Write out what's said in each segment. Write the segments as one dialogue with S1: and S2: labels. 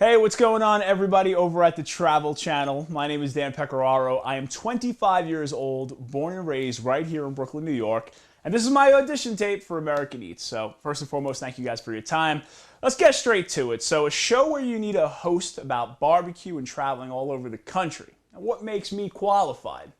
S1: Hey, what's going on, everybody over at the Travel Channel? My name is Dan Pecoraro. I am 25 years old, born and raised right here in Brooklyn, New York, and this is my audition tape for American Eats. So first and foremost, thank you guys for your time. Let's get straight to it. So a show where you need a host about barbecue and traveling all over the country. Now, what makes me qualified?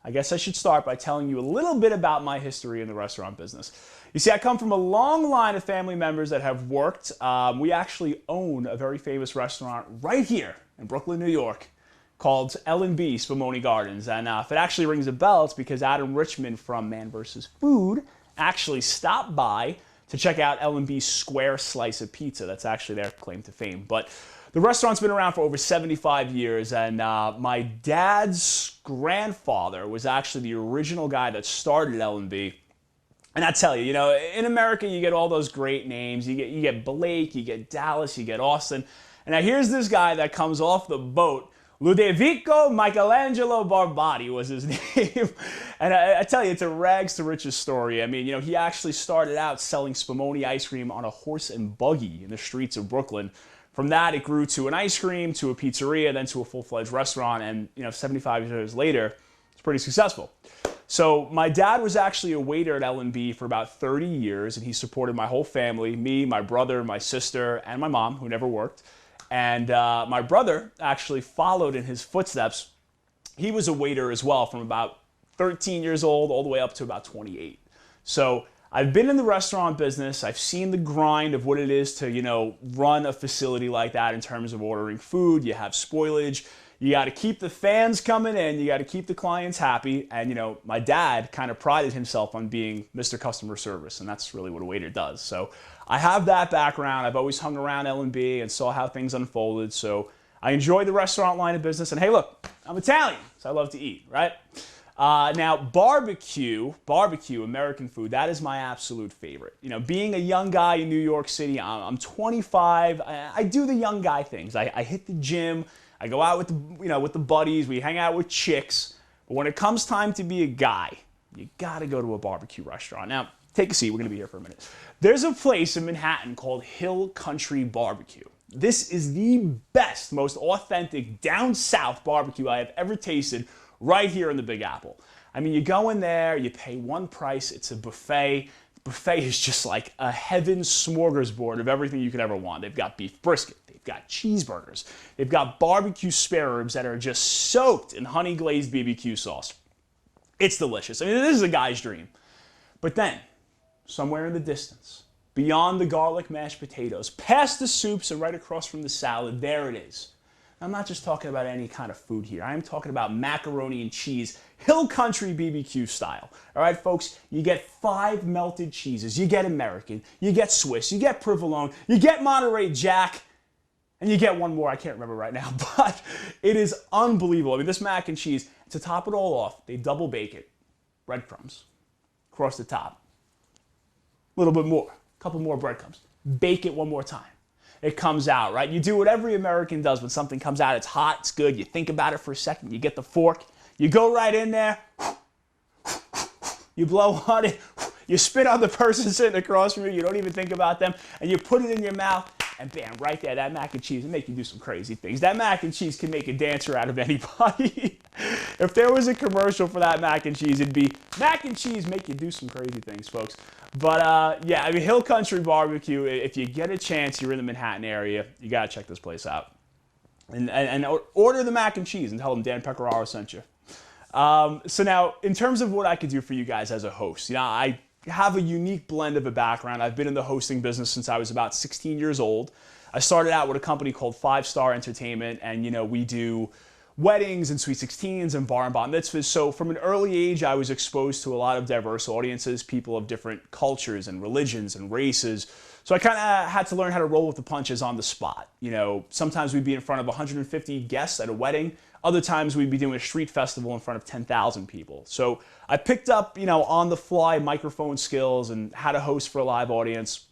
S1: I guess I should start by telling you a little bit about my history in the restaurant business. You see, I come from a long line of family members that have worked. We actually own a very famous restaurant right here in Brooklyn, New York, called L&B Spumoni Gardens. And if it actually rings a bell, it's because Adam Richman from Man vs. Food actually stopped by to check out L&B's Square Slice of Pizza. That's actually their claim to fame. But the restaurant's been around for over 75 years, and my dad's grandfather was actually the original guy that started L&B. And I tell you, in America, you get all those great names. You get Blake, you get Dallas, you get Austin. And now here's this guy that comes off the boat. Ludovico Michelangelo Barbati was his name. And I tell you, it's a rags to riches story. I mean, he actually started out selling Spumoni ice cream on a horse and buggy in the streets of Brooklyn. From that, it grew to an ice cream, to a pizzeria, then to a full-fledged restaurant. And, 75 years later, it's pretty successful. So my dad was actually a waiter at L&B for about 30 years, and he supported my whole family, me, my brother, my sister, and my mom, who never worked. And my brother actually followed in his footsteps. He was a waiter as well from about 13 years old all the way up to about 28. So I've been in the restaurant business. I've seen the grind of what it is to, run a facility like that in terms of ordering food. You have spoilage. You got to keep the fans coming in. You got to keep the clients happy. And, my dad kind of prided himself on being Mr. Customer Service, and that's really what a waiter does. So I have that background. I've always hung around L&B and saw how things unfolded. So I enjoy the restaurant line of business. And hey, look, I'm Italian, so I love to eat, right? Now, barbecue, American food, that is my absolute favorite. Being a young guy in New York City, I'm 25. I do the young guy things. I hit the gym. I go out with the buddies. We hang out with chicks. But when it comes time to be a guy, you got to go to a barbecue restaurant. Now, take a seat. We're going to be here for a minute. There's a place in Manhattan called Hill Country Barbecue. This is the best, most authentic down south barbecue I have ever tasted right here in the Big Apple. I mean, you go in there, you pay one price. It's a buffet. The buffet is just like a heaven smorgasbord of everything you could ever want. They've got beef brisket. They've got cheeseburgers. They've got barbecue spare ribs that are just soaked in honey glazed BBQ sauce. It's delicious. I mean, this is a guy's dream. But then, somewhere in the distance, beyond the garlic mashed potatoes, past the soups and right across from the salad, there it is. I'm not just talking about any kind of food here. I'm talking about macaroni and cheese, Hill Country BBQ style. All right, folks, you get 5 melted cheeses. You get American, you get Swiss, you get Provolone, you get Monterey Jack, and you get one more, I can't remember right now, but it is unbelievable. I mean, this mac and cheese, to top it all off, they double bake it, breadcrumbs across the top, a little bit more, a couple more breadcrumbs, bake it one more time. It comes out, right? You do what every American does when something comes out. It's hot, it's good. You think about it for a second. You get the fork. You go right in there. You blow on it. You spit on the person sitting across from you. You don't even think about them. And you put it in your mouth. And bam, right there, that mac and cheese will make you do some crazy things. That mac and cheese can make a dancer out of anybody. If there was a commercial for that mac and cheese, it'd be mac and cheese make you do some crazy things, folks. But yeah, I mean, Hill Country Barbecue, if you get a chance, you're in the Manhattan area, you gotta check this place out. And order the mac and cheese and tell them Dan Pecoraro sent you. So now, in terms of what I could do for you guys as a host, I have a unique blend of a background. I've been in the hosting business since I was about 16 years old. I started out with a company called 5 Star Entertainment, and we do weddings and sweet 16s and bar and bat mitzvahs. So from an early age, I was exposed to a lot of diverse audiences, people of different cultures and religions and races. So I kind of had to learn how to roll with the punches on the spot. Sometimes we'd be in front of 150 guests at a wedding. Other times we'd be doing a street festival in front of 10,000 people. So I picked up, on the fly microphone skills and how to host for a live audience.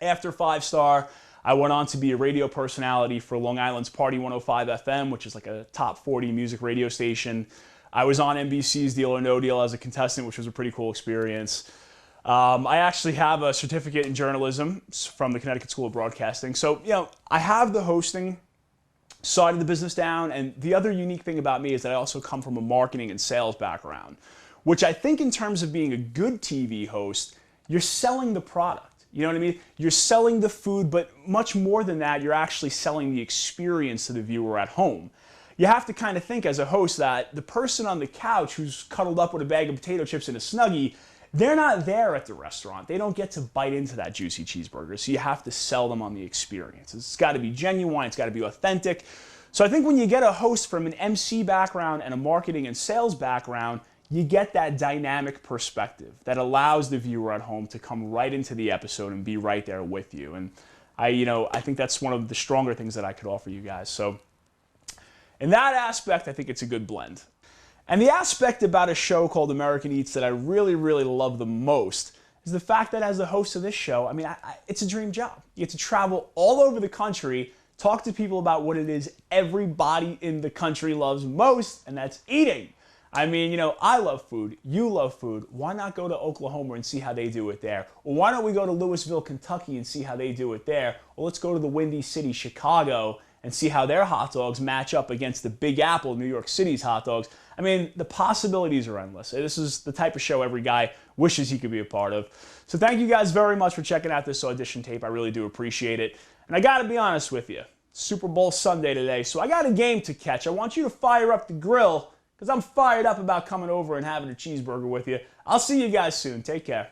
S1: After 5 Star, I went on to be a radio personality for Long Island's Party 105 FM, which is like a top 40 music radio station. I was on NBC's Deal or No Deal as a contestant, which was a pretty cool experience. I actually have a certificate in journalism from the Connecticut School of Broadcasting. So, I have the hosting side of the business down. And the other unique thing about me is that I also come from a marketing and sales background, which I think in terms of being a good TV host, you're selling the product. You know what I mean? You're selling the food, but much more than that, you're actually selling the experience to the viewer at home. You have to kind of think as a host that the person on the couch who's cuddled up with a bag of potato chips and a Snuggie, they're not there at the restaurant. They don't get to bite into that juicy cheeseburger. So you have to sell them on the experience. It's got to be genuine. It's got to be authentic. So I think when you get a host from an MC background and a marketing and sales background, you get that dynamic perspective that allows the viewer at home to come right into the episode and be right there with you. And I think that's one of the stronger things that I could offer you guys. So in that aspect, I think it's a good blend. And the aspect about a show called American Eats that I really, really love the most is the fact that as the host of this show, it's a dream job. You get to travel all over the country, talk to people about what it is everybody in the country loves most, and that's eating. I love food. You love food. Why not go to Oklahoma and see how they do it there? Or why don't we go to Louisville, Kentucky and see how they do it there? Or let's go to the Windy City, Chicago and see how their hot dogs match up against the Big Apple, New York City's hot dogs. The possibilities are endless. This is the type of show every guy wishes he could be a part of. So thank you guys very much for checking out this audition tape. I really do appreciate it. And I got to be honest with you, Super Bowl Sunday today, so I got a game to catch. I want you to fire up the grill because I'm fired up about coming over and having a cheeseburger with you. I'll see you guys soon. Take care.